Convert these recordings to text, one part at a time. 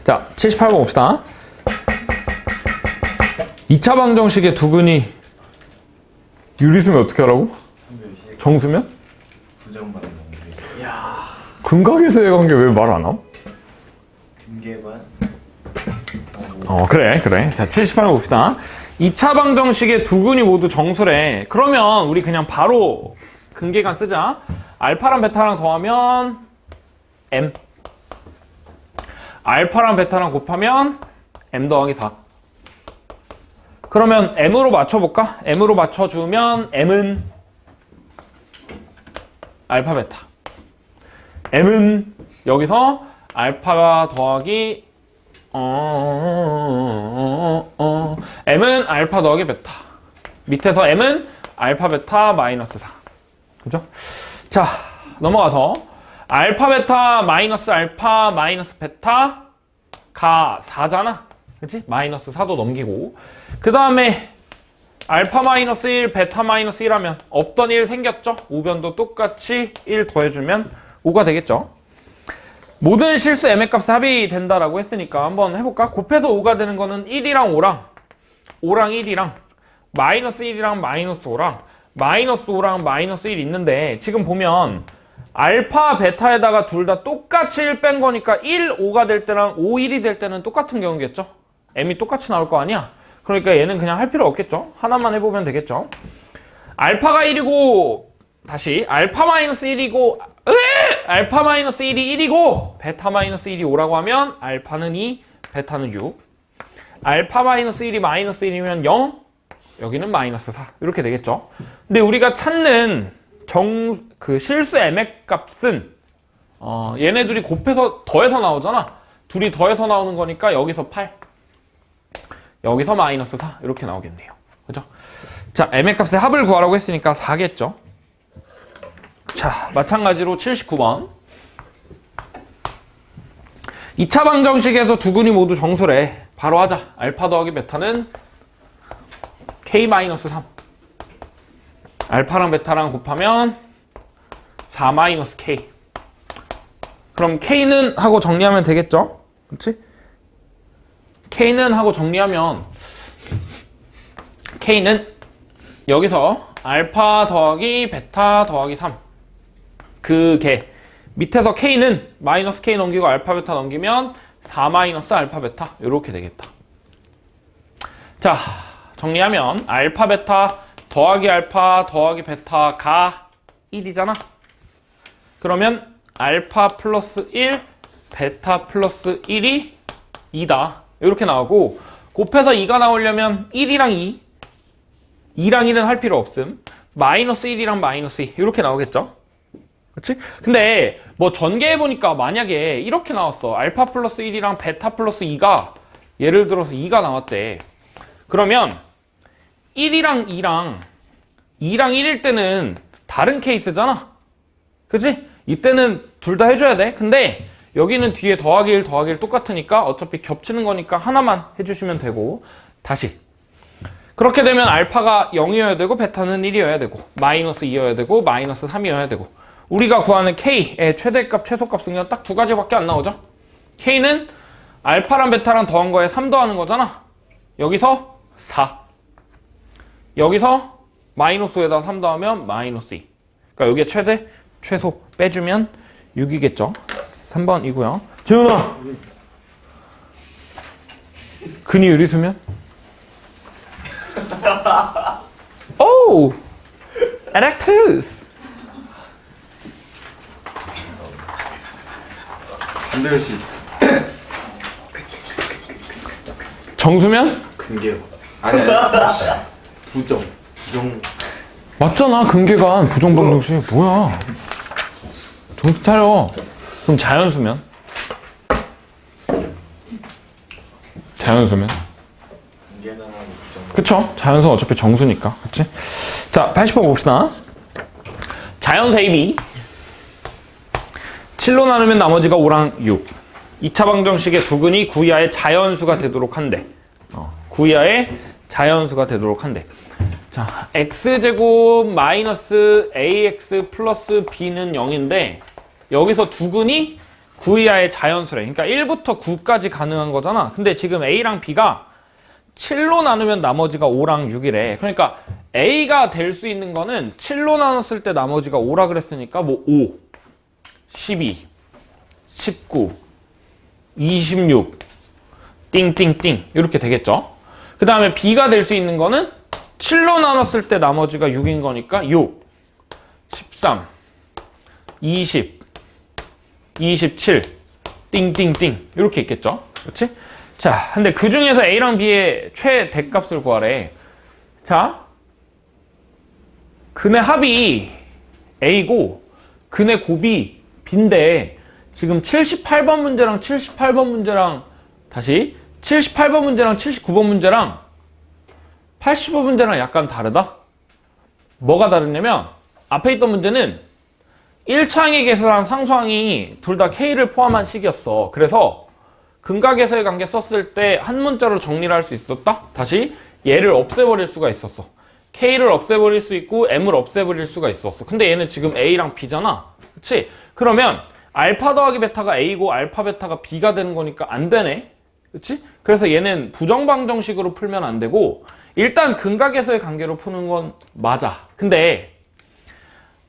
자, 78번 봅시다. 2차 방정식의 두근이 유리수면 어떻게 하라고? 정수면? 부정반응. 근각에서의 관계 왜 말 안 함? 근계반. 그래. 자, 78번 봅시다. 2차 방정식의 두근이 모두 정수래. 그러면 우리 그냥 바로 근계관 쓰자. 알파랑 베타랑 더하면 m. 알파랑 베타랑 곱하면 m 더하기 4. 그러면 m으로 맞춰볼까? m으로 맞춰주면 m은 알파 베타. m은 여기서 알파가 더하기 m은 알파 더하기 베타. 밑에서 m은 알파 베타 마이너스 4. 그죠? 자, 넘어가서 알파 베타 마이너스 알파 마이너스 베타가 4잖아. 그치? 마이너스 4도 넘기고. 그 다음에 알파 마이너스 1, 베타 마이너스 1 하면 없던 1 생겼죠? 우변도 똑같이 1 더해주면 5가 되겠죠? 모든 실수 m의 값이 합이 된다라고 했으니까 한번 해볼까? 곱해서 5가 되는 거는 1이랑 5랑 1이랑 마이너스 1이랑 마이너스 5랑 마이너스 5랑 마이너스 1 있는데 지금 보면 알파, 베타에다가 둘 다 똑같이 1 뺀 거니까 1, 5가 될 때랑 5, 1이 될 때는 똑같은 경우겠죠? m이 똑같이 나올 거 아니야? 그러니까 얘는 그냥 할 필요 없겠죠? 하나만 해보면 되겠죠? 알파가 1이고 다시 알파 마이너스 1이고 알파 마이너스 1이 1이고 베타 마이너스 1이 5라고 하면 알파는 2, 베타는 6. 알파 마이너스 1이 마이너스 1이면 0, 여기는 마이너스 4 이렇게 되겠죠. 근데 우리가 찾는 그 실수 m의 값은 얘네 둘이 곱해서 더해서 나오잖아. 둘이 더해서 나오는 거니까 여기서 8, 여기서 마이너스 4 이렇게 나오겠네요. 그죠? 자, m의 값의 합을 구하라고 했으니까 4겠죠. 자, 마찬가지로 79번. 2차 방정식에서 두근이 모두 정수래. 바로 하자. 알파 더하기 베타는 k-3. 알파랑 베타랑 곱하면 4-k. 그럼 k는 하고 정리하면 되겠죠? 그렇지? k는 하고 정리하면 k는 여기서 알파 더하기 베타 더하기 3. 그게 밑에서 k는 마이너스 k 넘기고 알파 베타 넘기면 4 마이너스 알파 베타 이렇게 되겠다. 자, 정리하면 알파 베타 더하기 알파 더하기 베타가 1이잖아. 그러면 알파 플러스 1 베타 플러스 1이 2다 이렇게 나오고, 곱해서 2가 나오려면 1이랑 2, 2랑 1은 할 필요 없음. 마이너스 1이랑 마이너스 2 이렇게 나오겠죠? 그렇지? 근데 뭐 전개해보니까 만약에 이렇게 나왔어. 알파 플러스 1이랑 베타 플러스 2가 예를 들어서 2가 나왔대. 그러면 1이랑 2랑 1일 때는 다른 케이스잖아. 그치? 이때는 둘 다 해줘야 돼. 근데 여기는 뒤에 더하기 1 더하기 1 똑같으니까 어차피 겹치는 거니까 하나만 해주시면 되고, 다시 그렇게 되면 알파가 0이어야 되고 베타는 1이어야 되고 마이너스 2여야 되고 마이너스 3이어야 되고, 우리가 구하는 k의 최대값 최소값은 그냥 딱 두 가지밖에 안 나오죠. k는 알파랑 베타랑 더한 거에 3 더하는 거잖아. 여기서 4, 여기서 마이너스 5에다 3 더하면 마이너스 2. 그러니까 여기에 최대 최소 빼주면 6이겠죠. 3번이고요. 지훈아, 근이 유리수면? 오! 에렉투스! 한별씨. 정수면? 근계요. 아니. 부정. 맞잖아. 근계관 부정방정식 뭐야? 정신 차려. 그럼 자연수면? 자연수면? 근계는 하고 부정. 그쵸? 자연수는 어차피 정수니까. 그치? 자, 80번 봅시다. 자연수 AB 7로 나누면 나머지가 5랑 6. 2차 방정식의 두근이 구이하의 자연수가 되도록 한대. 구이하의 자연수가 되도록 한대. 자, x제곱 마이너스 ax 플러스 b는 0인데 여기서 두근이 9 이하의 자연수래. 그러니까 1부터 9까지 가능한 거잖아. 근데 지금 A랑 B가 7로 나누면 나머지가 5랑 6이래. 그러니까 A가 될 수 있는 거는 7로 나눴을 때 나머지가 5라 그랬으니까 뭐 5, 12, 19, 26, 띵띵띵 이렇게 되겠죠. 그 다음에 B가 될 수 있는 거는 7로 나눴을 때 나머지가 6인 거니까 6, 13, 20, 27, 띵띵띵 이렇게 있겠죠. 그렇지? 자, 근데 그 중에서 A랑 B의 최대값을 구하래. 자, 근의 합이 A고 근의 곱이 B인데 지금 78번 문제랑 78번 문제랑 다시 78번 문제랑 79번 문제랑 85번 문제랑 약간 다르다? 뭐가 다르냐면 앞에 있던 문제는 1차항의 개수랑 상수항이 둘 다 K를 포함한 식이었어. 그래서 근각에서의 관계 썼을 때 한 문자로 정리를 할 수 있었다? 다시 얘를 없애버릴 수가 있었어. K를 없애버릴 수 있고 M을 없애버릴 수가 있었어. 근데 얘는 지금 A랑 B잖아. 그치? 그러면 알파 더하기 베타가 A고 알파 베타가 B가 되는 거니까 안 되네. 그치? 그래서 얘는 부정방정식으로 풀면 안 되고 일단 근각에서의 관계로 푸는 건 맞아. 근데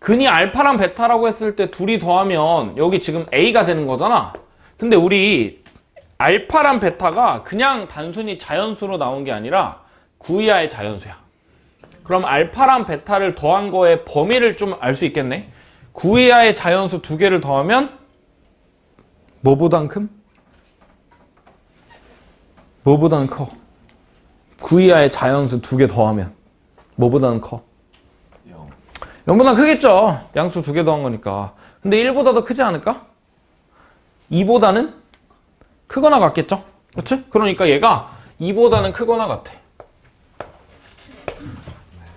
근이 알파랑 베타라고 했을 때 둘이 더하면 여기 지금 A가 되는 거잖아. 근데 우리 알파랑 베타가 그냥 단순히 자연수로 나온 게 아니라 9 이하의 자연수야. 그럼 알파랑 베타를 더한 거의 범위를 좀 알 수 있겠네. 9 이하의 자연수 두 개를 더하면 뭐보단 큼? 뭐보단 커? 9 이하의 자연수 두 개 더하면 뭐보다는 커? 0. 0보다 크겠죠. 양수 두 개 더한 거니까. 근데 1보다 더 크지 않을까? 2보다는 크거나 같겠죠? 그렇지? 그러니까 얘가 2보다는 크거나 같아.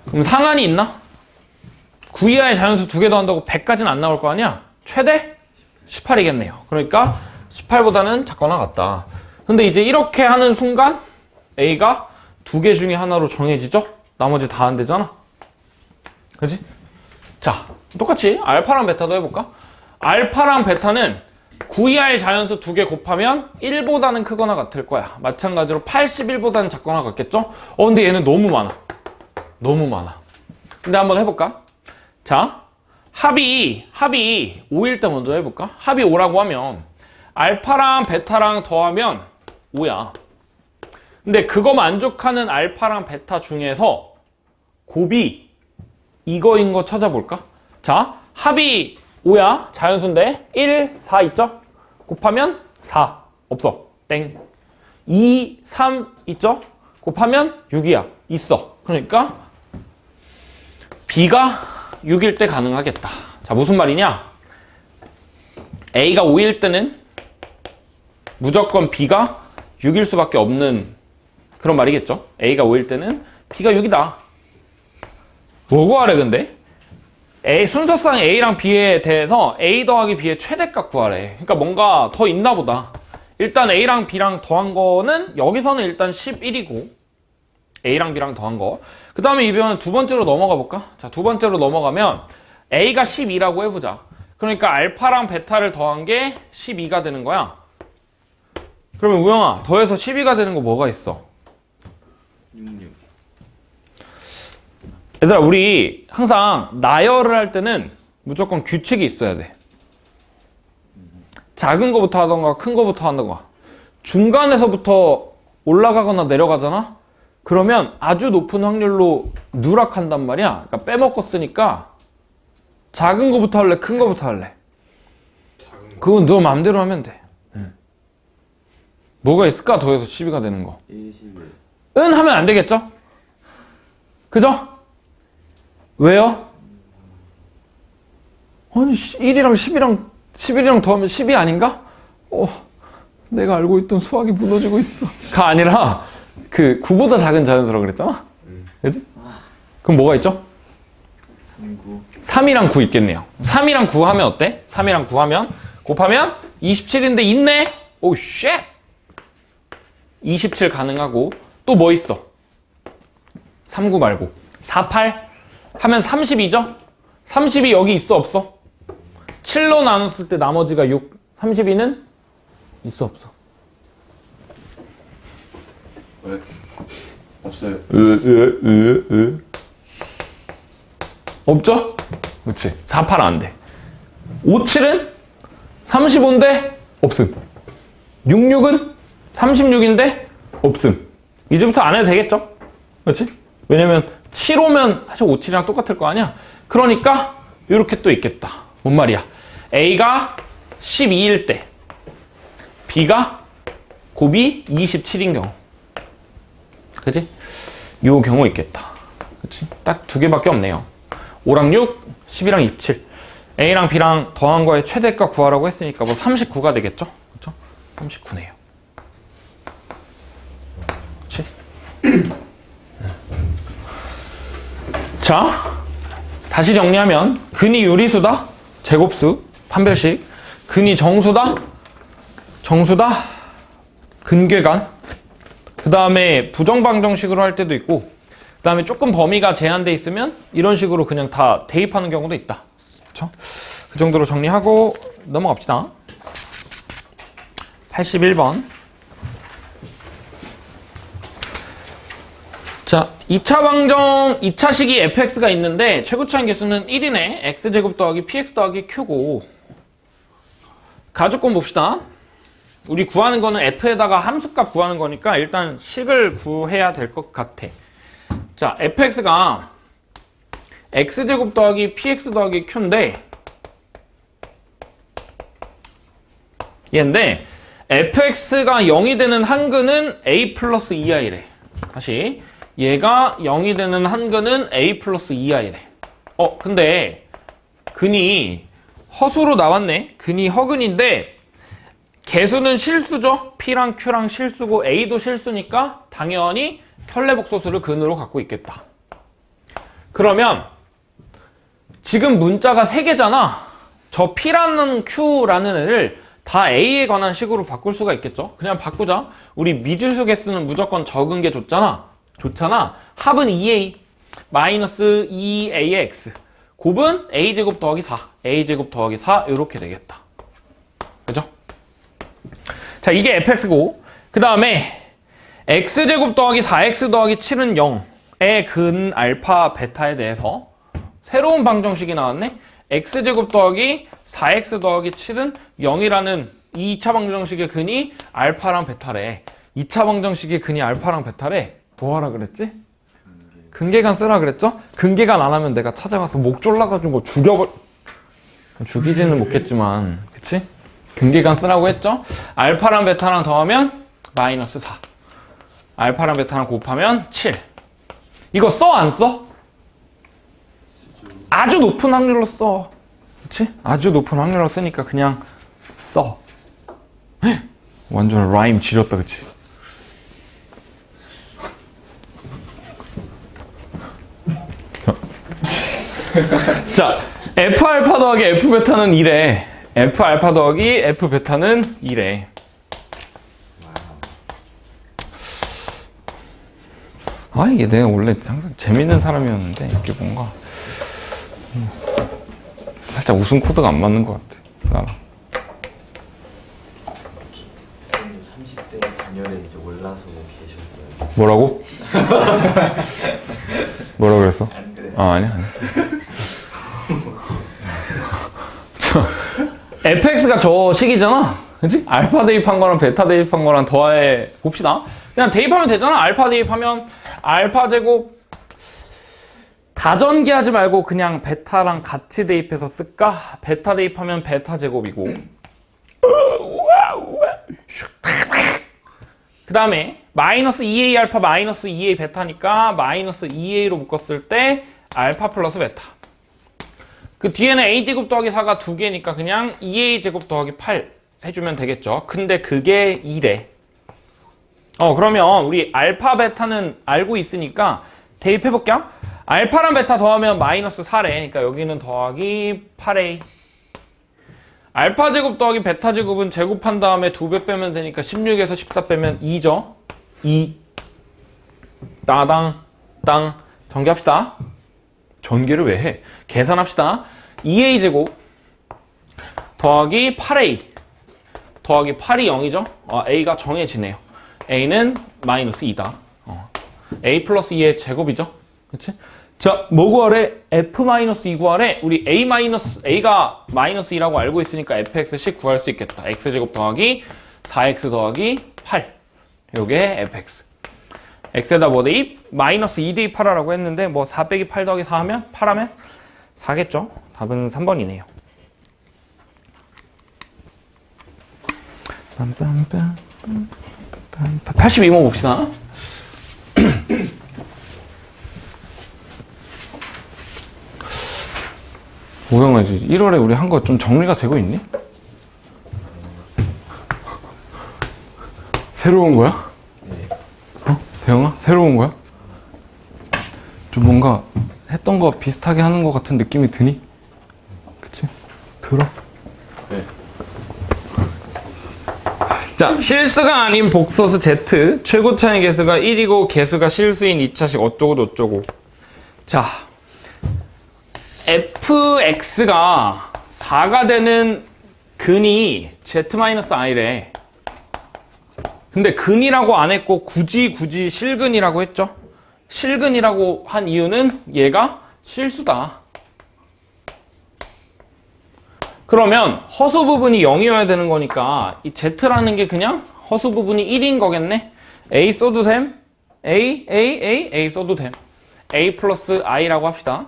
그럼 상한이 있나? 9 이하의 자연수 두 개 더한다고 100까지는 안 나올 거 아니야? 최대 18이겠네요. 그러니까 18보다는 작거나 같다. 근데 이제 이렇게 하는 순간 A가 두 개 중에 하나로 정해지죠? 나머지 다 안 되잖아. 그지? 자, 똑같이 알파랑 베타도 해볼까? 알파랑 베타는 9 이하의 자연수 두 개 곱하면 1보다는 크거나 같을 거야. 마찬가지로 81보다는 작거나 같겠죠? 근데 얘는 너무 많아. 너무 많아. 근데 한번 해볼까? 자, 합이 5일 때 먼저 해볼까? 합이 5라고 하면 알파랑 베타랑 더하면 5야. 근데 그거 만족하는 알파랑 베타 중에서 곱이 이거인 거 찾아볼까? 자, 합이 5야. 자연수인데 1, 4 있죠? 곱하면 4. 없어. 땡. 2, 3 있죠? 곱하면 6이야. 있어. 그러니까 B가 6일 때 가능하겠다. 자, 무슨 말이냐? A가 5일 때는 무조건 B가 6일 수밖에 없는 그런 말이겠죠? A가 5일 때는 B가 6이다. 뭐 구하래 근데? 순서상 A랑 B에 대해서 A 더하기 B의 최대값 구하래. 그러니까 뭔가 더 있나 보다. 일단 A랑 B랑 더한 거는 여기서는 일단 11이고 A랑 B랑 더한 거. 그 다음에 이번엔 두 번째로 넘어가 볼까? 자, 두 번째로 넘어가면 A가 12라고 해보자. 그러니까 알파랑 베타를 더한 게 12가 되는 거야. 그러면 우영아, 더해서 12가 되는 거 뭐가 있어? 66. 얘들아, 우리 항상 나열을 할 때는 무조건 규칙이 있어야 돼. 작은 거부터 하던가 큰 거부터 하던가. 중간에서부터 올라가거나 내려가잖아? 그러면 아주 높은 확률로 누락한단 말이야. 그러니까 빼먹고 쓰니까 작은 거부터 할래? 큰 거부터 할래? 작은 거. 그건 너 마음대로 하면 돼. 뭐가 있을까? 더해서 12가 되는 거. 21. 은 하면 안 되겠죠? 그죠? 왜요? 아니 1이랑 11이랑 더하면 10이 아닌가? 내가 알고 있던 수학이 무너지고 있어. 가 아니라 그 9보다 작은 자연수라고 그랬잖아. 그지? 그럼 뭐가 있죠? 39. 3이랑 9 있겠네요. 3이랑 9 하면 어때? 3이랑 9 하면 곱하면 27인데 있네? 오 쉣! 27 가능하고 또 뭐 있어? 39 말고 48 하면 32죠? 30이 여기 있어 없어? 7로 나눴을 때 나머지가 6 32는 있어 없어? 왜? 없어요. 없죠? 그치. 4, 8 안 돼. 5, 7은 35인데 없음. 6, 6은 36인데 없음. 이제부터 안 해도 되겠죠? 그치? 왜냐면 7 오면 사실 5, 7이랑 똑같을 거 아니야? 그러니까 이렇게 또 있겠다. 뭔 말이야? A가 12일 때 B가 곱이 27인 경우. 그치? 요 경우 있겠다. 그치? 딱 두 개밖에 없네요. 5랑 6, 10이랑 27. A랑 B랑 더한 거의 최대값 구하라고 했으니까 뭐 39가 되겠죠? 그쵸? 39네요. 그치? 자, 다시 정리하면 근이 유리수다, 제곱수, 판별식. 근이 정수다, 정수다, 근궤관. 그 다음에 부정방정식으로 할 때도 있고, 그 다음에 조금 범위가 제한돼 있으면 이런 식으로 그냥 다 대입하는 경우도 있다. 그쵸? 그 정도로 정리하고 넘어갑시다. 81번. 자, 2차 방정, 2차식이 fx가 있는데 최고차항 개수는 1이네. x제곱 더하기 px 더하기 q고. 가족권 봅시다. 우리 구하는 거는 f에다가 함수값 구하는 거니까 일단 식을 구해야 될 것 같아. 자, fx가 x제곱 더하기 px 더하기 q인데 얘인데 fx가 0이 되는 한근은 a 플러스 2i래. 다시 얘가 0이 되는 한근은 a 플러스 2i래. 근데 근이 허수로 나왔네. 근이 허근인데 개수는 실수죠. P랑 Q랑 실수고 A도 실수니까 당연히 켤레복소수를 근으로 갖고 있겠다. 그러면 지금 문자가 3개잖아. 저 P라는 Q라는 애를 다 A에 관한 식으로 바꿀 수가 있겠죠. 그냥 바꾸자. 우리 미지수 개수는 무조건 적은 게 좋잖아. 합은 2A 마이너스 2AX. 곱은 A제곱 더하기 4. A제곱 더하기 4 이렇게 되겠다. 그죠? 자, 이게 fx고, 그 다음에 x제곱 더하기 4x 더하기 7은 0의 근 알파 베타에 대해서 새로운 방정식이 나왔네. x제곱 더하기 4x 더하기 7은 0이라는 2차 방정식의 근이 알파랑 베타래. 2차 방정식의 근이 알파랑 베타래. 뭐 하라 그랬지? 근계관 쓰라 그랬죠? 근계관 안 하면 내가 찾아가서 목 졸라가지고 죽이지는 못겠지만, 그치? 근계관 쓰라고 했죠? 알파랑 베타랑 더하면 마이너스 4. 알파랑 베타랑 곱하면 7. 이거 써? 안 써? 아주 높은 확률로 써. 그치? 아주 높은 확률로 쓰니까 그냥 써. 헉! 완전 라임 지렸다, 그치? 자, F알파 더하기 F베타는 2래. F알파 더하기 F베타는 2래. 이게 내가 원래 항상 재밌는 사람이었는데 이게 뭔가 살짝 웃음 코드가 안 맞는 것 같아. 나랑. 선생님 30대 단열에 이제 올라서 계셨어요. 뭐라고? 뭐라고 그랬어? 안 그래. 아니야. fx가 저 식이잖아. 그치? 알파 대입한 거랑 베타 대입한 거랑 더해 봅시다. 그냥 대입하면 되잖아. 알파 대입하면 알파 제곱 다전개하지 말고 그냥 베타랑 같이 대입해서 쓸까? 베타 대입하면 베타 제곱이고 그 다음에 마이너스 2a 알파 마이너스 2a 베타니까 마이너스 2a로 묶었을 때 알파 플러스 베타. 그 뒤에는 a제곱 더하기 4가 2개니까 그냥 2a제곱 더하기 8 해주면 되겠죠. 근데 그게 2래. 그러면 우리 알파 베타는 알고 있으니까 대입해볼게요. 알파랑 베타 더하면 마이너스 4래. 그러니까 여기는 더하기 8a. 알파 제곱 더하기 베타 제곱은 제곱한 다음에 2배 빼면 되니까 16에서 14 빼면 2죠. 2. 따당 땅. 전개합시다. 전개를 왜 해? 계산합시다. 2a 제곱 더하기 8a 더하기 8이 0이죠? a가 정해지네요. a는 마이너스 2다. a 플러스 2의 제곱이죠? 그치? 자, 뭐 구하래? f-2 구하래? 우리 a가 마이너스 2라고 알고 있으니까 fx씩 구할 수 있겠다. x제곱 더하기 4x 더하기 8. 요게 fx. x에다 뭐 대입? 마이너스 2 대입하라고 했는데 뭐 4 빼기 8 더하기 4 하면? 8 하면? 4겠죠? 답은 3번이네요. 82번 봅시다. 오영아지 1월에 우리 한 거 좀 정리가 되고 있니? 새로운 거야? 네. 대영아? 새로운 거야? 좀 뭔가 했던 거 비슷하게 하는 거 같은 느낌이 드니? 그치? 들어? 네. 자, 실수가 아닌 복소수 Z 최고차의 개수가 1이고 개수가 실수인 2차식 어쩌고 저쩌고. 자, fx가 4가 되는 근이 z-i래. 근데 근이라고 안 했고 굳이 실근이라고 했죠. 실근이라고 한 이유는 얘가 실수다. 그러면 허수 부분이 0이어야 되는 거니까 이 z라는 게 그냥 허수 부분이 1인 거겠네. a 써도 됨. a 써도 됨. a 플러스 i라고 합시다.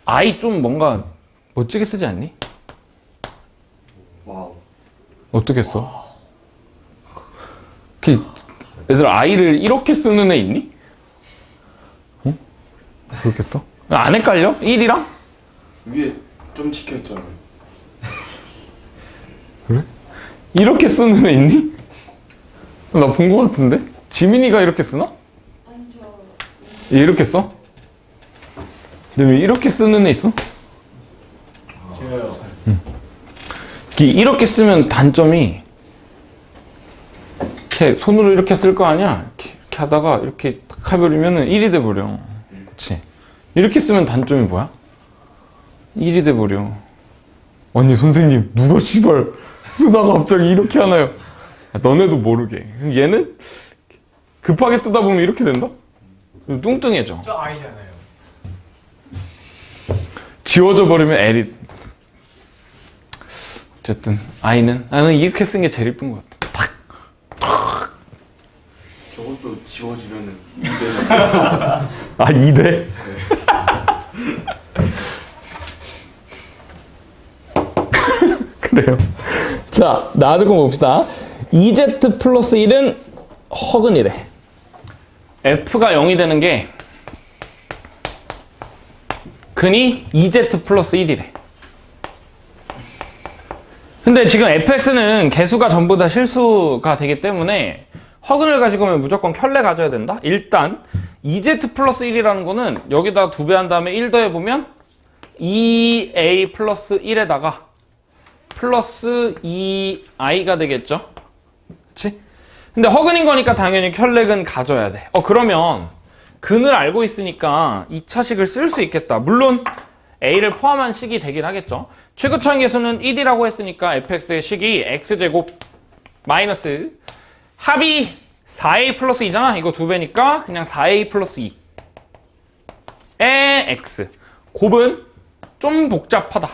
i 좀 뭔가 멋지게 쓰지 않니? 와우. 어떻게 써? 얘들 i를 이렇게 쓰는 애 있니? 어? 그렇게 써? 안 헷갈려? 1이랑? 위에 좀 찍혀있잖아요. 그래? 이렇게 쓰는 애 있니? 나 본 거 같은데? 지민이가 이렇게 쓰나? 얘 이렇게 써? 근데 왜 이렇게 쓰는 애 있어? 제가요. 이렇게 쓰면 단점이 이렇게 손으로 이렇게 쓸 거 아니야? 이렇게 하다가 이렇게 탁 해버리면 1이 돼버려. 그치? 이렇게 쓰면 단점이 뭐야? 1이 돼버려. 아니 선생님 누가 씨발 쓰다가 갑자기 이렇게 하나요? 너네도 모르게. 얘는 급하게 쓰다 보면 이렇게 된다? 뚱뚱해져. 저 아이잖아요. 지워져 버리면 L이. 어쨌든 나는 이렇게 쓴 게 제일 이쁜 것 같아. 저것도 지워지면은 2대는. 2대? 그래요. 자, 나중에 봅시다. 2z 플러스 1은 허근이래. f가 0이 되는 게 근이 2z 플러스 1이래. 근데 지금 fx는 개수가 전부 다 실수가 되기 때문에 허근을 가지고 오면 무조건 켤레 가져야 된다? 일단 2z 플러스 1이라는 거는 여기다 2배 한 다음에 1 더해보면 2a 플러스 1에다가 플러스 2i가 되겠죠? 그치? 근데 허근인 거니까 당연히 켤레근 가져야 돼. 그러면 근을 알고 있으니까 2차식을 쓸 수 있겠다. 물론 a를 포함한 식이 되긴 하겠죠. 최고차의 개수는 1이라고 했으니까 fx의 식이 x제곱 마이너스 합이 4a 플러스 2잖아. 이거 2배니까 그냥 4a 플러스 2에 x. 곱은 좀 복잡하다.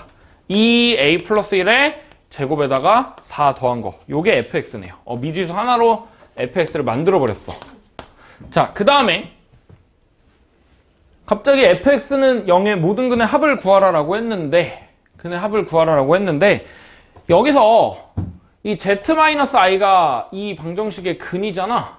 2a 플러스 1에 제곱에다가 4 더한 거. 요게 fx네요. 미지수 하나로 fx를 만들어 버렸어. 자, 그 다음에 갑자기 fx는 0의 모든 근의 합을 구하라라고 했는데 여기서 이 z-i가 이 방정식의 근이잖아.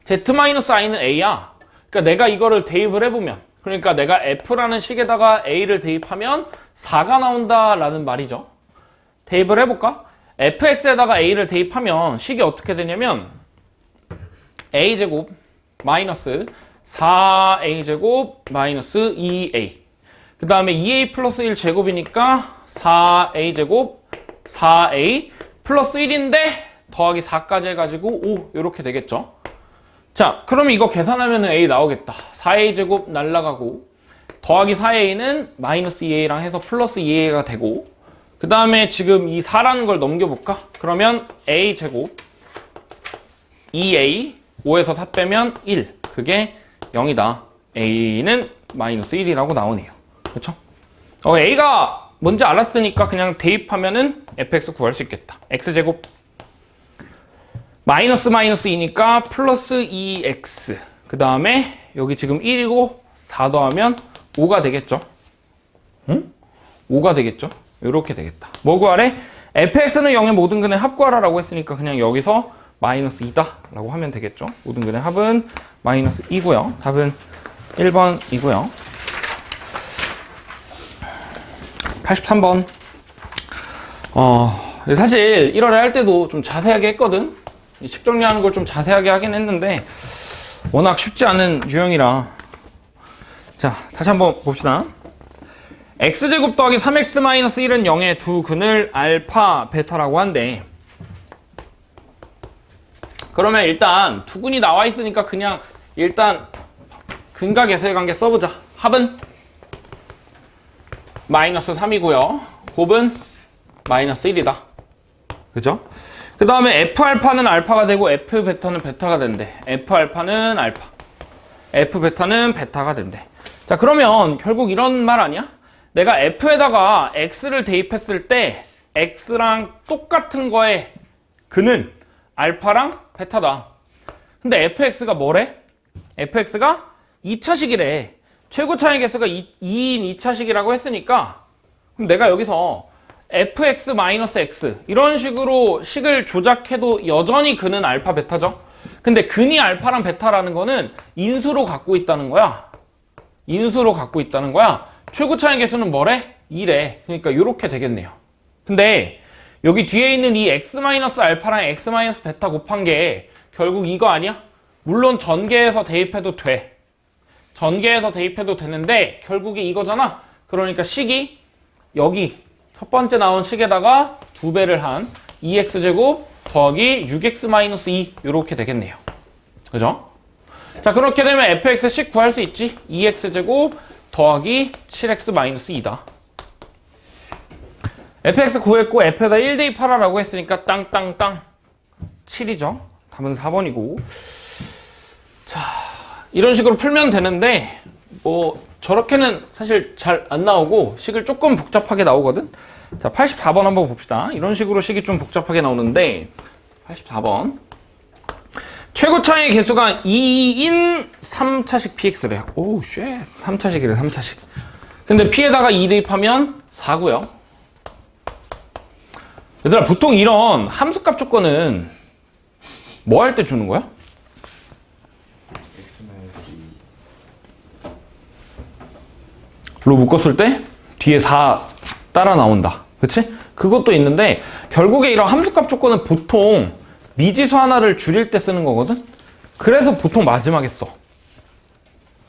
z-i는 a야. 그러니까 내가 이거를 대입을 해보면, 그러니까 내가 f라는 식에다가 a를 대입하면 4가 나온다라는 말이죠. 대입을 해볼까? fx에다가 a를 대입하면 식이 어떻게 되냐면 a제곱 마이너스 4a제곱 마이너스 2a, 그 다음에 2a 플러스 1 제곱이니까 4a제곱 4a 플러스 1인데 더하기 4까지 해가지고 5 이렇게 되겠죠. 자, 그럼 이거 계산하면 a 나오겠다. 4a 제곱 날라가고 더하기 4a는 마이너스 2a랑 해서 플러스 2a가 되고, 그 다음에 지금 이 4라는 걸 넘겨볼까? 그러면 a제곱 2a 5에서 4 빼면 1 그게 0이다. a는 마이너스 1이라고 나오네요. 그렇죠? a가 뭔지 알았으니까 그냥 대입하면은 fx 구할 수 있겠다. x제곱 마이너스 2니까 플러스 2x 그 다음에 여기 지금 1이고 4 더하면 5가 되겠죠? 응? 5가 되겠죠? 이렇게 되겠다. 뭐 구하래? fx는 0의 모든 근의 합 구하라라고 했으니까 그냥 여기서 마이너스 2다 라고 하면 되겠죠? 모든 근의 합은 마이너스 2고요. 답은 1번이고요. 83번. 사실 1월에 할 때도 좀 자세하게 했거든. 식 정리하는 걸 좀 자세하게 하긴 했는데 워낙 쉽지 않은 유형이라. 자, 다시 한번 봅시다. x제곱 더하기 3x-1은 0의 두 근을 알파, 베타라고 한대. 그러면 일단 두 근이 나와 있으니까 그냥 일단 근과 계수의 관계 써보자. 합은 마이너스 3이고요. 곱은 마이너스 1이다. 그죠? 그 다음에 F알파는 알파가 되고 F베타는 베타가 된대. F알파는 알파, F베타는 베타가 된대. 자, 그러면 결국 이런 말 아니야? 내가 F에다가 X를 대입했을 때 X랑 똑같은 거에 근은 알파랑 베타다. 근데 fx가 뭐래? fx가 2차식이래. 최고차의 개수가 2인 2차식이라고 했으니까 그럼 내가 여기서 fx-x 이런 식으로 식을 조작해도 여전히 근은 알파 베타죠. 근데 근이 알파랑 베타라는 거는 인수로 갖고 있다는 거야. 인수로 갖고 있다는 거야. 최고차의 개수는 뭐래? 2래. 그러니까 이렇게 되겠네요. 근데 여기 뒤에 있는 이 x-알파랑 x-베타 곱한 게 결국 이거 아니야? 물론 전개해서 대입해도 돼. 전개해서 대입해도 되는데 결국에 이거잖아. 그러니까 식이 여기 첫 번째 나온 식에다가 2배를 한 2x제곱 더하기 6x-2 이렇게 되겠네요. 그죠? 자, 그렇게 되면 fx 식 구할 수 있지. 2x제곱 더하기 7x-2다. fx 구했고 f에다 1 대입하라라고 했으니까 땅땅땅 7이죠. 답은 4번이고. 자, 이런 식으로 풀면 되는데 뭐 저렇게는 사실 잘 안 나오고 식을 조금 복잡하게 나오거든. 자, 84번 한번 봅시다. 이런 식으로 식이 좀 복잡하게 나오는데 84번 최고차의 개수가 2인 3차식 px래. 오우 쉣 3차식이래. 3차식. 근데 p에다가 2 대입하면 4고요. 얘들아, 보통 이런 함수값 조건은 뭐 할 때 주는 거야? 로 묶었을 때 뒤에 4 따라 나온다. 그치? 그것도 있는데 결국에 이런 함수값 조건은 보통 미지수 하나를 줄일 때 쓰는 거거든? 그래서 보통 마지막에 써.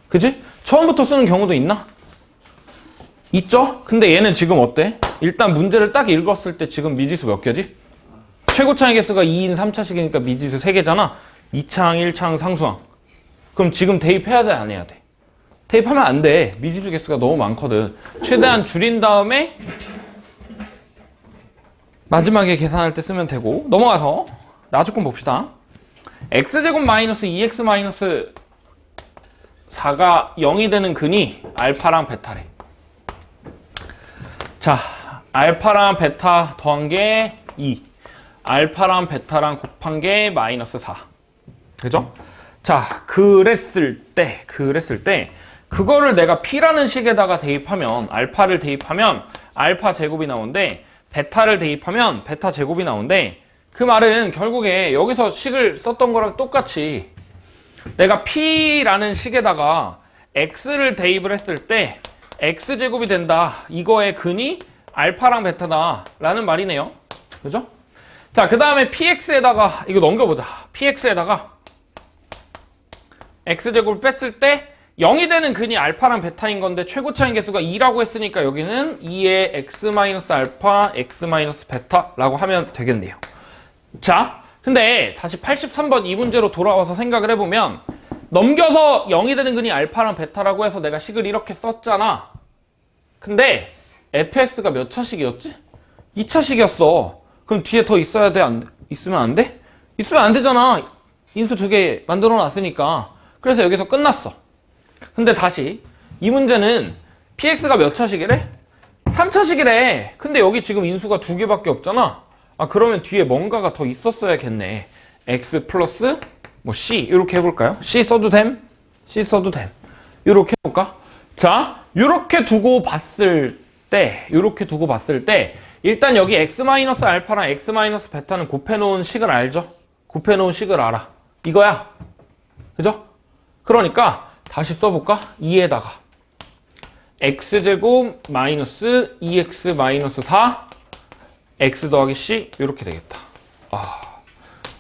그치? 처음부터 쓰는 경우도 있나? 있죠? 근데 얘는 지금 어때? 일단 문제를 딱 읽었을 때 지금 미지수 몇 개지? 최고차의 개수가 2인 3차식이니까 미지수 3개잖아. 2차항, 1차항, 상수항. 그럼 지금 대입해야 돼? 안 해야 돼? 대입하면 안 돼. 미지수 개수가 너무 많거든. 최대한 줄인 다음에 마지막에 계산할 때 쓰면 되고. 넘어가서 나조건 봅시다. x제곱 마이너스 2x 마이너스 4가 0이 되는 근이 알파랑 베타래. 자, 알파랑 베타 더한 게 2. 알파랑 베타랑 곱한 게 마이너스 4. 그죠? 자, 그랬을 때 그거를 내가 p라는 식에다가 대입하면 알파를 대입하면 알파 제곱이 나오는데 베타를 대입하면 베타 제곱이 나오는데 그 말은 결국에 여기서 식을 썼던 거랑 똑같이 내가 p라는 식에다가 x를 대입을 했을 때 x제곱이 된다. 이거의 근이 알파랑 베타다 라는 말이네요. 그죠? 자, 그 다음에 px에다가 이거 넘겨보자. px에다가 x제곱을 뺐을 때 0이 되는 근이 알파랑 베타인 건데 최고차인 개수가 2라고 했으니까 여기는 2의 x-알파, x-베타라고 하면 되겠네요. 자, 근데 다시 83번 이 문제로 돌아와서 생각을 해보면 넘겨서 0이 되는 근이 알파랑 베타라고 해서 내가 식을 이렇게 썼잖아. 근데 fx가 몇 차식이었지? 2차식이었어. 그럼 뒤에 더 있어야 돼? 있으면 안 돼? 있으면 안 되잖아. 인수 2개 만들어 놨으니까. 그래서 여기서 끝났어. 근데 다시 이 문제는 px가 몇 차식이래? 3차식이래. 근데 여기 지금 인수가 2개밖에 없잖아. 아, 그러면 뒤에 뭔가가 더 있었어야겠네. x 플러스 뭐 c 이렇게 해볼까요? c 써도 됨? c 써도 됨. 이렇게 해볼까? 자, 이렇게 두고 봤을 때 일단 여기 x-알파랑 x-베타는 곱해놓은 식을 알죠? 곱해놓은 식을 알아. 이거야. 그죠? 그러니까 다시 써볼까? 2에다가 x제곱 마이너스 2x 마이너스 4 x 더하기 c 이렇게 되겠다.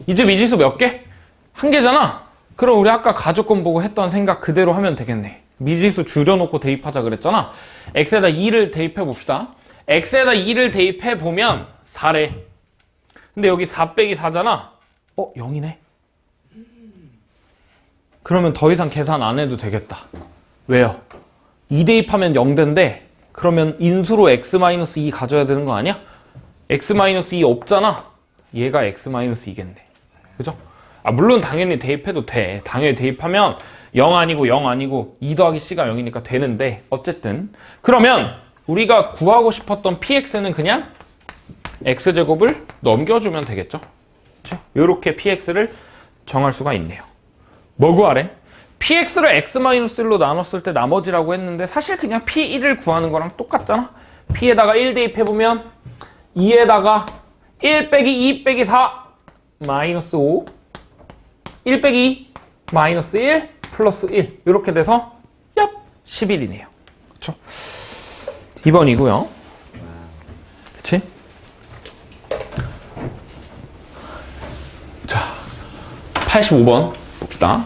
이제 미지수 몇 개? 한 개잖아. 그럼 우리 아까 가조건 보고 했던 생각 그대로 하면 되겠네. 미지수 줄여놓고 대입하자 그랬잖아. x에다 2를 대입해 봅시다. x에다 2를 대입해 보면 4래. 근데 여기 4 빼기 4잖아. 0이네. 그러면 더 이상 계산 안 해도 되겠다. 왜요? 2 대입하면 0대인데 그러면 인수로 x-2 가져야 되는 거 아니야? x-2 없잖아. 얘가 x-2겠네. 그죠? 물론 당연히 대입해도 돼. 당연히 대입하면 0 아니고 0 아니고 2 더하기 c가 0이니까 되는데 어쨌든 그러면 우리가 구하고 싶었던 px는 그냥 x제곱을 넘겨주면 되겠죠? 이렇게 px를 정할 수가 있네요. 뭐 구하래? px를 x-1로 나눴을 때 나머지라고 했는데 사실 그냥 p1을 구하는 거랑 똑같잖아. p에다가 1 대입해보면 2에다가 1 빼기 2 빼기 4 마이너스 5 1 빼기 2 마이너스 1 플러스 1 이렇게 돼서 얍 11이네요. 그쵸? 2번이고요. 그치? 자, 85번 봅시다.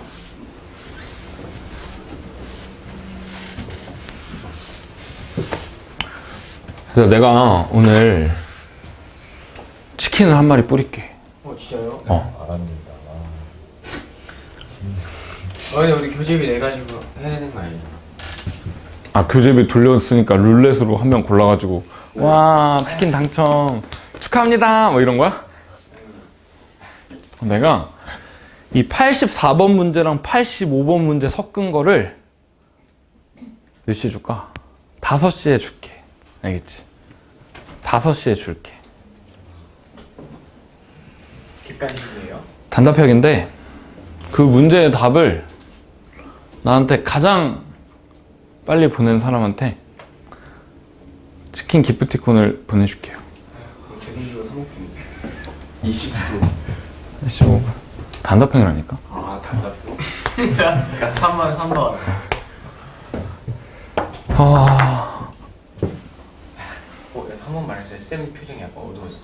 그래서 내가 오늘 치킨을 한 마리 뿌릴게. 진짜요? 알았는데. 아니 우리 교재비 내가지고 해야 되는 거 아니에요? 교재비 돌렸으니까 룰렛으로 한 명 골라가지고 와 치킨 당첨 축하합니다 뭐 이런 거야? 내가 이 84번 문제랑 85번 문제 섞은 거를 몇 시에 줄까? 5시에 줄게. 알겠지? 5시에 줄게. 객관식이에요? 단답형인데 그 문제의 답을 나한테 가장 빨리 보낸 사람한테 치킨 기프티콘을 보내줄게요. 대금주가 3% 20% 15분. 단답형이라니까. 단답형? 그러니까 3만 3번 한 번 말해주세요. 쌤 표정이 약간 어두워졌어.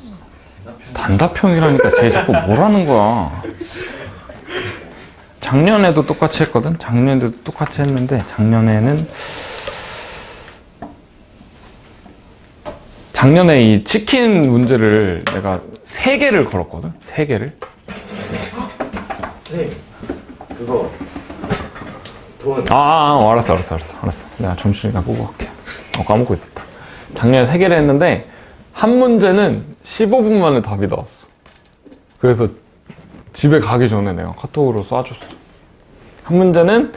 단답형이라니까 쟤 자꾸 뭐라는 거야. 작년에도 똑같이 했거든. 작년에도 똑같이 했는데 작년에 이 치킨 문제를 내가 3개를 걸었거든. 3개를. 네 그거 돈 알았어. 내가 점심시간 끄고 갈게. 까먹고 있었다. 작년에 3개를 했는데 한 문제는 15분 만에 답이 나왔어. 그래서 집에 가기 전에 내가 카톡으로 쏴줬어. 한 문제는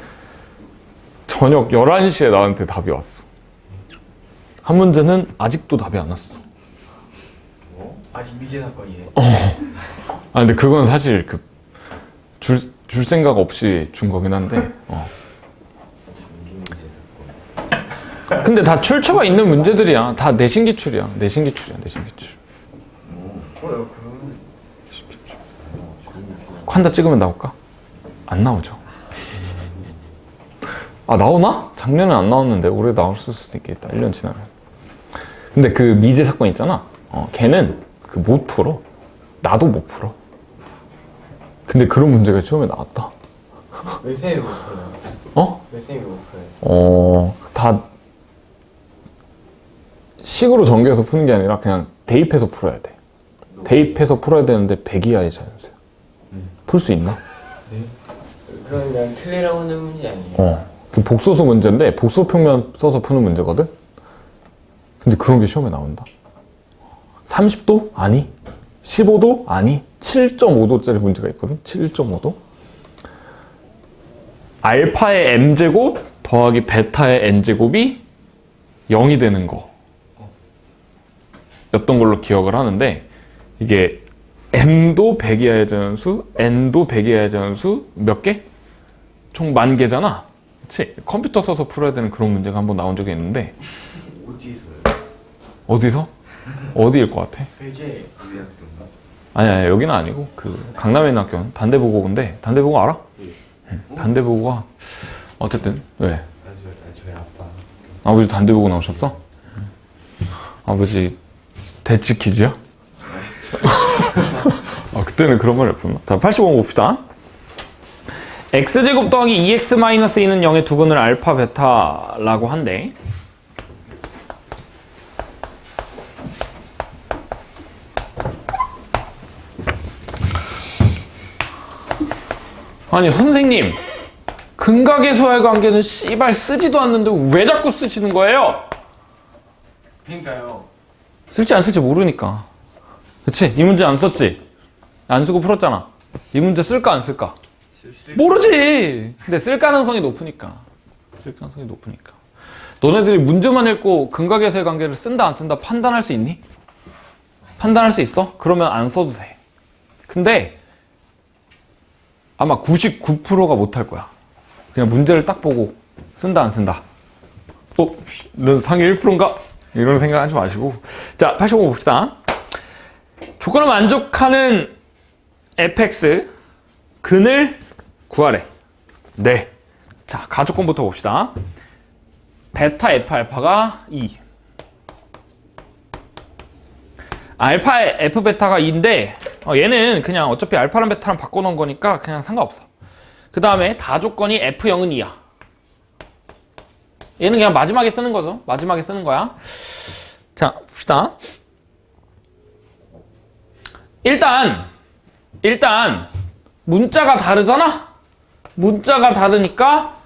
저녁 11시에 나한테 답이 왔어. 한 문제는 아직도 답이 안 왔어. 아직 미제 사건이에요. 근데 그건 사실 줄 생각 없이 준 거긴 한데. 근데 다 출처가 있는 문제들이야. 다 내신 기출이야. 내신 기출. 그러면 콴다 찍으면 나올까? 안 나오죠. 나오나? 작년에 안 나왔는데 올해 나올 수도 있겠다. 1년 지나면. 근데 그 미제 사건 있잖아. 걔는 못 풀어. 나도 못 풀어. 근데 그런 문제가 시험에 나왔다. 왜 쌤이 못 풀어요? 왜 쌤이 못 풀어요? 다 식으로 전개해서 푸는 게 아니라 그냥 대입해서 풀어야 돼. 대입해서 풀어야 되는데 100 이하의 자연수야. 풀 수 있나? 그럼 그냥 틀리라고 하는 문제 아니에요? 그 복소수 문제인데 복소 평면 써서 푸는 문제거든? 근데 그런 게 시험에 나온다. 30도? 아니. 15도? 아니. 7.5도짜리 문제가 있거든. 7.5도. 알파의 m제곱 더하기 베타의 n제곱이 0이 되는 거 였던 걸로 기억을 하는데, 이게 m도 100이어야 되는 수, n도 100이어야 되는 수 몇 개? 총 10,000개잖아. 그치? 컴퓨터 써서 풀어야 되는 그런 문제가 한번 나온 적이 있는데. 어디서요? 어디서? 어디일 것 같아? 회제 의학교인가? 아니, 여기는 아니고 그 강남에 있는 학교는 단대보고인데, 단대보고 알아? 응. 단대보고가 어쨌든 왜? 저희 아빠. 아버지 단대보고 나오셨어? 아버지 대치키즈야? 그때는 그런 말이 없었나? 자, 85번 봅시다. x제곱 더하기 2x-2는 0의 두 근을 알파, 베타라고 한대. 아니 선생님, 근각에서의 관계는 씨발 쓰지도 않는데 왜 자꾸 쓰시는 거예요? 그러니까요. 쓸지 안 쓸지 모르니까. 그치? 이 문제 안 썼지? 안 쓰고 풀었잖아. 이 문제 쓸까 안 쓸까? 모르지! 근데 쓸 가능성이 높으니까. 쓸 가능성이 높으니까. 너네들이 문제만 읽고 근각에서의 관계를 쓴다 안 쓴다 판단할 수 있니? 판단할 수 있어? 그러면 안 써도 돼. 근데 아마 99%가 못할 거야. 그냥 문제를 딱 보고 쓴다 안 쓴다. 넌 상위 1%인가? 이런 생각 하지 마시고. 자, 85번 봅시다. 조건을 만족하는 fx 근을 구하래. 네. 자, 가조건부터 봅시다. 베타 f 알파가 2. 알파의 f 베타가 2인데 얘는 그냥 어차피 알파랑 베타랑 바꿔놓은 거니까 그냥 상관없어. 그 다음에 다조건이 f0은 2야. 얘는 그냥 마지막에 쓰는 거죠. 마지막에 쓰는 거야. 자, 봅시다. 일단 문자가 다르잖아? 문자가 다르니까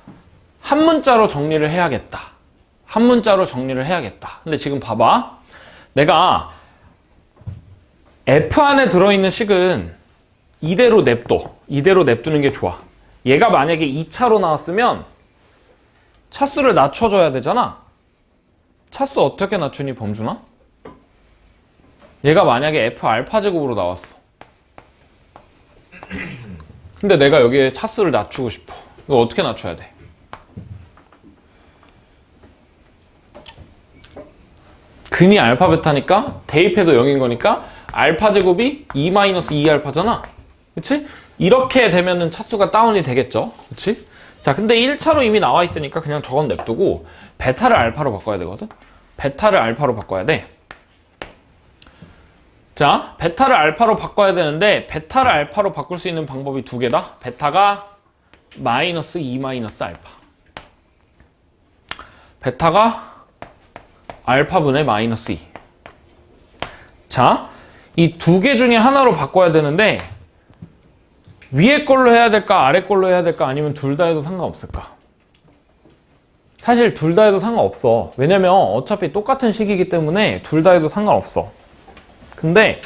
한 문자로 정리를 해야겠다. 한 문자로 정리를 해야겠다. 근데 지금 봐봐. 내가 F 안에 들어있는 식은 이대로 냅둬. 이대로 냅두는 게 좋아. 얘가 만약에 2차로 나왔으면 차수를 낮춰줘야 되잖아. 차수 어떻게 낮추니, 범준아? 얘가 만약에 F 알파 제곱으로 나왔어. 근데 내가 여기에 차수를 낮추고 싶어. 이거 어떻게 낮춰야 돼? 근이 알파 베타니까 대입해도 0인 거니까 알파 제곱이 2-2알파잖아. 그치? 이렇게 되면은 차수가 다운이 되겠죠. 그치? 자, 근데 1차로 이미 나와 있으니까 그냥 저건 냅두고 베타를 알파로 바꿔야 되거든? 베타를 알파로 바꿔야 돼. 자, 베타를 알파로 바꿔야 되는데 베타를 알파로 바꿀 수 있는 방법이 두 개다. 베타가 마이너스 2 마이너스 알파. 베타가 알파분의 마이너스 2. 자, 이 두 개 중에 하나로 바꿔야 되는데 위에 걸로 해야 될까 아래 걸로 해야 될까 아니면 둘 다 해도 상관없을까? 사실 둘 다 해도 상관없어. 왜냐면 어차피 똑같은 식이기 때문에 둘 다 해도 상관없어. 근데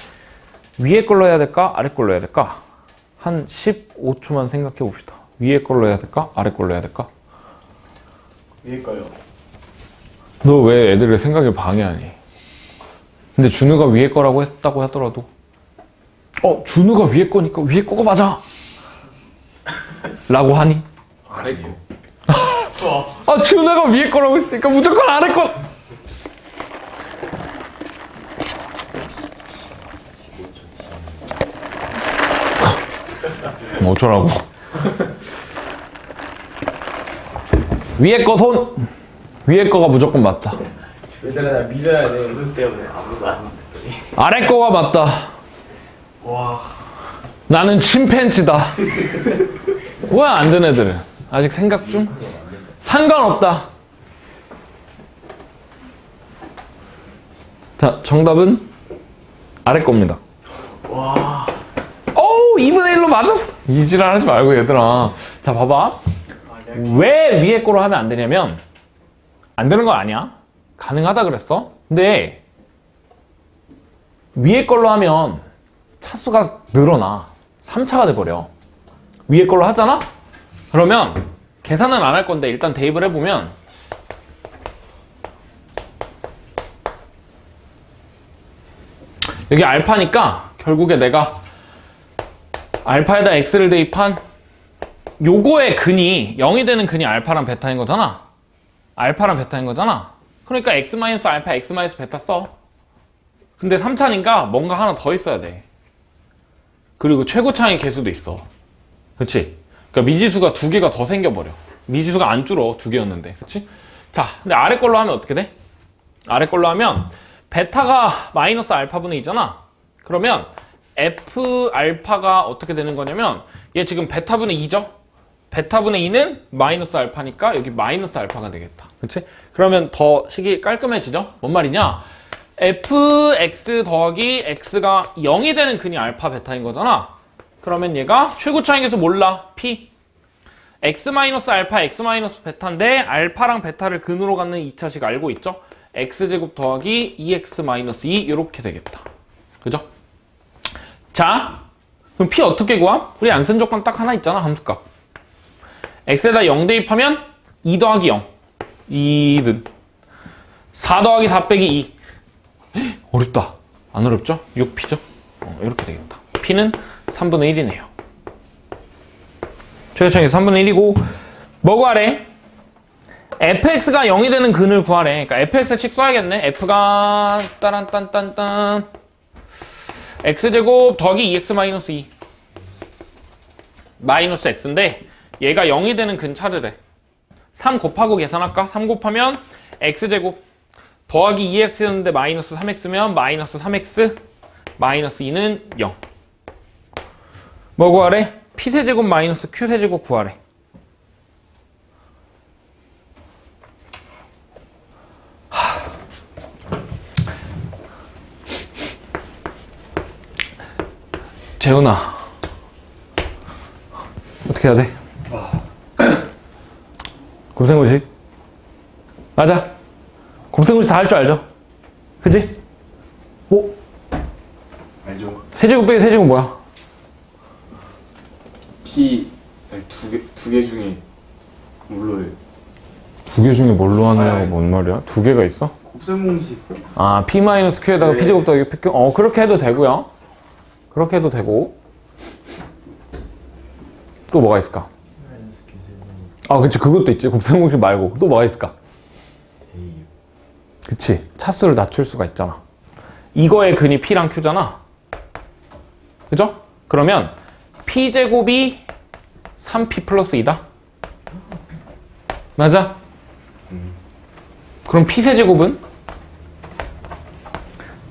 위에 걸로 해야 될까 아래 걸로 해야 될까? 한 15초만 생각해 봅시다. 위에 걸로 해야 될까 아래 걸로 해야 될까? 위에 거요. 너 왜 애들의 생각을 방해하니? 근데 준우가 위에 거라고 했다고 하더라도 준우가 위에 거니까 위에 거가 맞아 라고 하니? 아래 거. 준우가 위에 거라고 했으니까 무조건 아래 거. 어쩌라고? 위에 거 손! 위에 거가 무조건 맞다. 얘들아, 나 믿어야 돼. 눈 때문에 아무도 안 믿더니. 아래 거가 맞다. 와. 나는 침팬지다. 왜 안 된 애들은? 아직 생각 중? 상관없다. 자, 정답은 아래 겁니다. 와. 2분의 1로 맞았어. 이지랄 하지 말고 얘들아. 자, 봐봐. 왜 위에 거로 하면 안 되냐면 안 되는 거 아니야. 가능하다 그랬어. 근데 위에 걸로 하면 차수가 늘어나. 3차가 돼버려. 위에 걸로 하잖아? 그러면 계산은 안 할 건데 일단 대입을 해보면 여기 알파니까 결국에 내가 알파에다 x를 대입한 요거의 근이 0이 되는 근이 알파랑 베타인 거잖아. 알파랑 베타인 거잖아. 그러니까 x-알파, x-베타 써. 근데 3차니까 뭔가 하나 더 있어야 돼. 그리고 최고차의 개수도 있어. 그치? 그러니까 미지수가 2개가 더 생겨버려. 미지수가 안 줄어. 2개였는데. 그치? 자, 근데 아래 걸로 하면 어떻게 돼? 아래 걸로 하면 베타가 마이너스 알파분의 2잖아. 그러면 f 알파가 어떻게 되는 거냐면 얘 지금 베타분의 2죠? 베타분의 2는 마이너스 알파니까 여기 마이너스 알파가 되겠다. 그치? 그러면 더 식이 깔끔해지죠? 뭔 말이냐? fx 더하기 x가 0이 되는 근이 알파 베타인 거잖아. 그러면 얘가 최고차의 개수 몰라. p x-알파, x-베타인데 알파랑 베타를 근으로 갖는 2차식 알고 있죠? x제곱 더하기 2x-2 이렇게 되겠다. 그죠? 자, 그럼 p 어떻게 구함? 우리 안 쓴 조건 딱 하나 있잖아. 함수값. x에다 0 대입하면 2 더하기 0 2는 4 더하기 4 빼기 2 어렵다. 안 어렵죠? 6p죠? 이렇게 되겠다. p는 3분의 1이네요. 최고차의 3분의 1이고 뭐 구하래? fx가 0이 되는 근을 구하래. 그러니까 fx씩 써야겠네. f가 따란딴딴딴 x제곱 더하기 2x-2 마이너스 x인데 얘가 0이 되는 근 찾으래. 3 곱하고 계산할까? 3 곱하면 x제곱 더하기 2x였는데 마이너스 3x면 마이너스 3x 마이너스 2는 0. 뭐 구하래? p세제곱 마이너스 q세제곱 구하래. 재훈아 어떻게 해야 돼? 곱셈공식 맞아. 곱셈공식 다 할 줄 알죠? 그지? 오? 알죠? 세제곱 빼기 세제곱 뭐야? p 두 개 중에 뭘로 해? 2개 중에 뭘로 하냐고 뭔 말이야? 2개가 있어? 곱셈 공식. 아 p-q에다가 네. p제곱 더하기 pq 그렇게 해도 되고요. 그렇게 해도 되고 또 뭐가 있을까? 아 그치 그것도 있지. 곱셈공식 말고 또 뭐가 있을까? 그치 차수를 낮출 수가 있잖아. 이거의 근이 p랑 q잖아. 그죠? 그러면 p제곱이 3p 플러스 2다. 맞아? 그럼 p세제곱은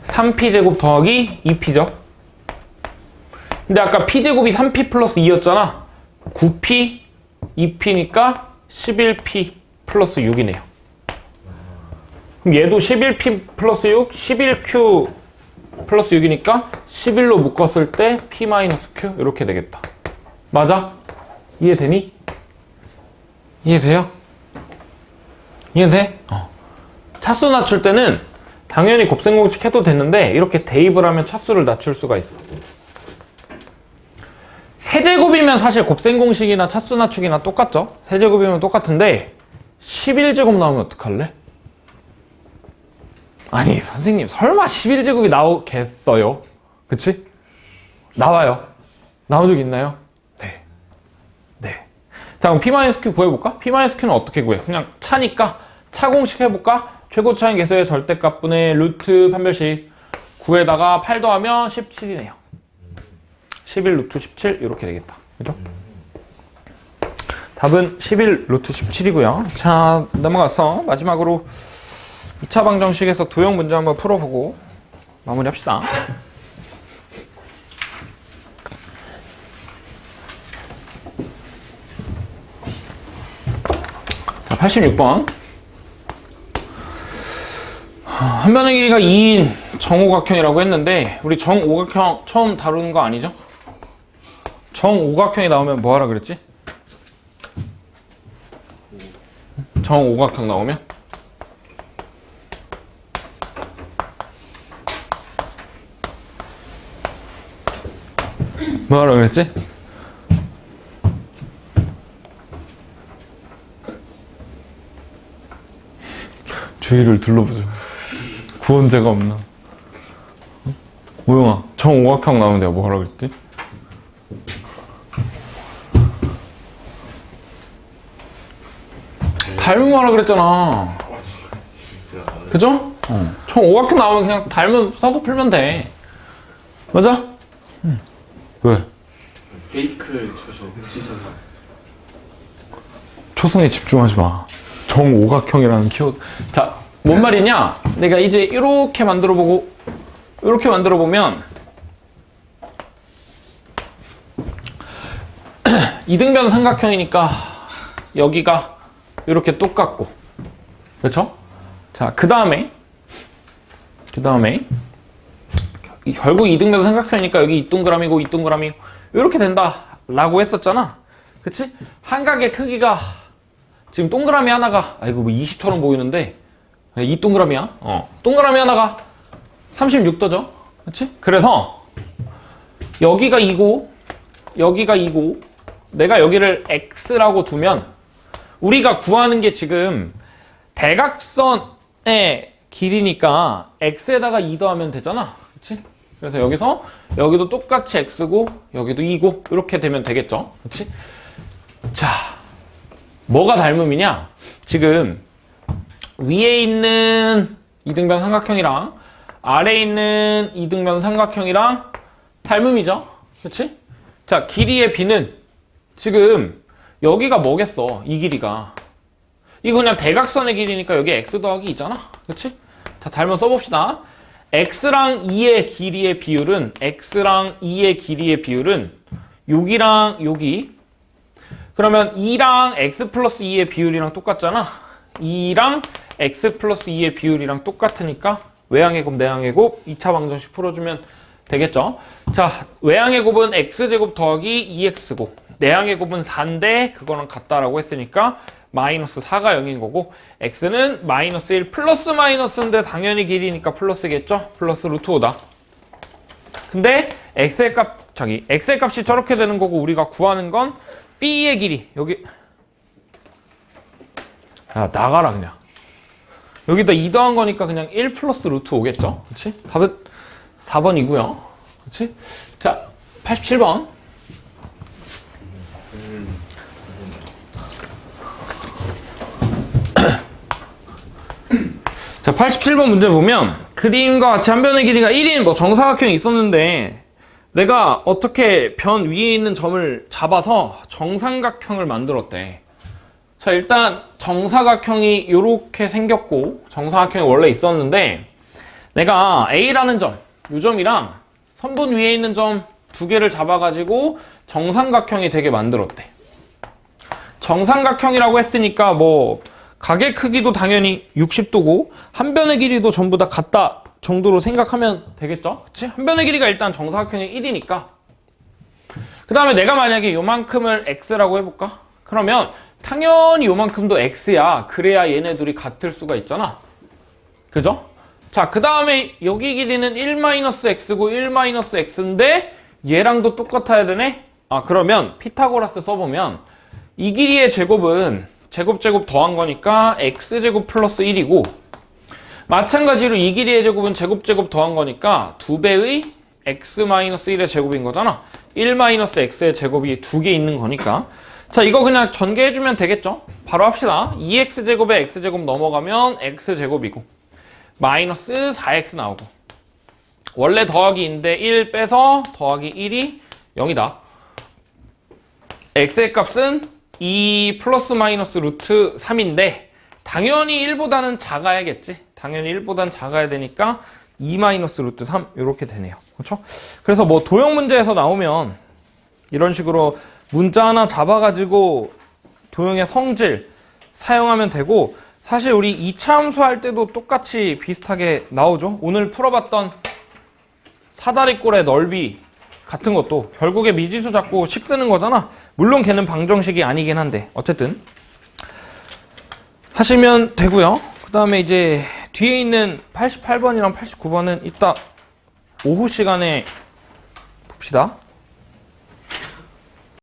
3p제곱 더하기 2p죠. 근데 아까 p제곱이 3p 플러스 2였잖아. 9p, 2p니까 11p 플러스 6이네요. 그럼 얘도 11p 플러스 6, 11q 플러스 6이니까 11로 묶었을 때 p-q 이렇게 되겠다. 맞아? 이해되니? 이해돼요? 이해돼? 차수 낮출 때는 당연히 곱셈공식 해도 되는데 이렇게 대입을 하면 차수를 낮출 수가 있어. 세제곱이면 사실 곱셈공식이나 차수 낮추기나 똑같죠? 세제곱이면 똑같은데 11제곱 나오면 어떡할래? 아니 선생님 설마 11제곱이 나오겠어요? 그치? 나와요. 나온 적 있나요? 네. 네. 자 그럼 p-q 구해볼까? p-q는 어떻게 구해? 그냥 차니까 차 공식 해볼까? 최고차인 개수의 절대값분의 루트 판별식 9에다가 8 더하면 17이네요. 11 루트 17 이렇게 되겠다. 그죠? 답은 11 루트 17이고요. 자 넘어가서 마지막으로 2차 방정식에서 도형 문제 한번 풀어보고 마무리합시다. 자, 86번. 한 변의 길이가 2인 정오각형이라고 했는데 우리 정오각형 처음 다루는 거 아니죠? 정오각형이 나오면 뭐 하라 그랬지? 정오각형 나오면? 뭐하라 그랬지? 주위를 둘러보죠. 구원자가 없나? 모영아, 정오각형 나오면 내가 뭐하라 그랬지? 닮으라 그랬잖아. 그죠? 정오각형 나오면 그냥 닮은 써서 풀면 돼. 맞아? 왜? 페이크 쳐서 씻어서. 초성에 집중하지 마. 정오각형이라는 키워드. 자, 뭔 말이냐? 내가 이제 이렇게 만들어보고, 이렇게 만들어보면, 이등변 삼각형이니까, 여기가 이렇게 똑같고. 그렇죠? 자, 그 다음에, 결국 이등변 삼각형이니까 여기 이 동그라미고 이 동그라미 이렇게 된다 라고 했었잖아. 그치? 한각의 크기가 지금 동그라미 하나가 아이고 뭐 20처럼 보이는데 이 동그라미야. 동그라미 하나가 36도죠. 그치? 그래서 여기가 2고 여기가 2고 내가 여기를 x라고 두면 우리가 구하는 게 지금 대각선의 길이니까 x에다가 2 더하면 되잖아. 그치? 그래서 여기서 여기도 똑같이 x고 여기도 2고 이렇게 되면 되겠죠. 그치? 자, 뭐가 닮음이냐? 지금 위에 있는 이등변 삼각형이랑 아래에 있는 이등변 삼각형이랑 닮음이죠. 그치? 자, 길이의 b는 지금 여기가 뭐겠어? 이 길이가. 이거 그냥 대각선의 길이니까 여기 x 더하기 2잖아. 그치? 자, 닮아 써봅시다. x랑 2의 길이의 비율은 x랑 2의 길이의 비율은 여기랑 여기 그러면 2랑 x 플러스 2의 비율이랑 똑같잖아. 2랑 x 플러스 2의 비율이랑 똑같으니까 외항의 곱 내항의 곱 2차 방정식 풀어주면 되겠죠. 자, 외항의 곱은 x제곱 더하기 2x고 내항의 곱은 4인데 그거랑 같다라고 했으니까 마이너스 4가 0인 거고 x는 마이너스 1 플러스 마이너스인데 당연히 길이니까 플러스겠죠? 플러스 루트 5다. 근데 x의 값이 저렇게 되는 거고 우리가 구하는 건 b의 길이 여기 야 나가라 그냥 여기다 2 더한 거니까 그냥 1 플러스 루트 5겠죠? 그치? 답은 4번이고요. 그치? 자, 87번 자, 87번 문제 보면 그림과 같이 한 변의 길이가 1인 뭐 정사각형이 있었는데 내가 어떻게 변 위에 있는 점을 잡아서 정삼각형을 만들었대. 자, 일단 정사각형이 이렇게 생겼고 정사각형이 원래 있었는데 내가 A라는 점, 이 점이랑 선분 위에 있는 점 두 개를 잡아가지고 정삼각형이 되게 만들었대. 정삼각형이라고 했으니까 뭐 각의 크기도 당연히 60도고 한 변의 길이도 전부 다 같다 정도로 생각하면 되겠죠? 그치? 한 변의 길이가 일단 정사각형이 1이니까 그 다음에 내가 만약에 요만큼을 x라고 해볼까? 그러면 당연히 요만큼도 x야. 그래야 얘네 둘이 같을 수가 있잖아. 그죠? 자, 그 다음에 여기 길이는 1-x고 1-x인데 얘랑도 똑같아야 되네? 아, 그러면 피타고라스 써보면 이 길이의 제곱은 제곱 더한 거니까 x제곱 플러스 1이고 마찬가지로 이 길이의 제곱은 제곱 더한 거니까 2배의 x-1의 제곱인 거잖아. 1-x의 제곱이 2개 있는 거니까 자, 이거 그냥 전개해주면 되겠죠? 바로 합시다. 2x제곱에 x제곱 넘어가면 x제곱이고 마이너스 4x 나오고 원래 더하기인데 1 빼서 더하기 1이 0이다. x의 값은 2 플러스 마이너스 루트 3인데 당연히 1보다는 작아야겠지. 당연히 1보다는 작아야 되니까 2 마이너스 루트 3 이렇게 되네요. 그렇죠? 그래서 뭐 도형 문제에서 나오면 이런 식으로 문자 하나 잡아가지고 도형의 성질 사용하면 되고 사실 우리 2차 함수 할 때도 똑같이 비슷하게 나오죠. 오늘 풀어봤던 사다리꼴의 넓이 같은 것도 결국에 미지수 잡고 식 쓰는 거잖아. 물론 걔는 방정식이 아니긴 한데 어쨌든 하시면 되고요. 그 다음에 이제 뒤에 있는 88번이랑 89번은 이따 오후 시간에 봅시다.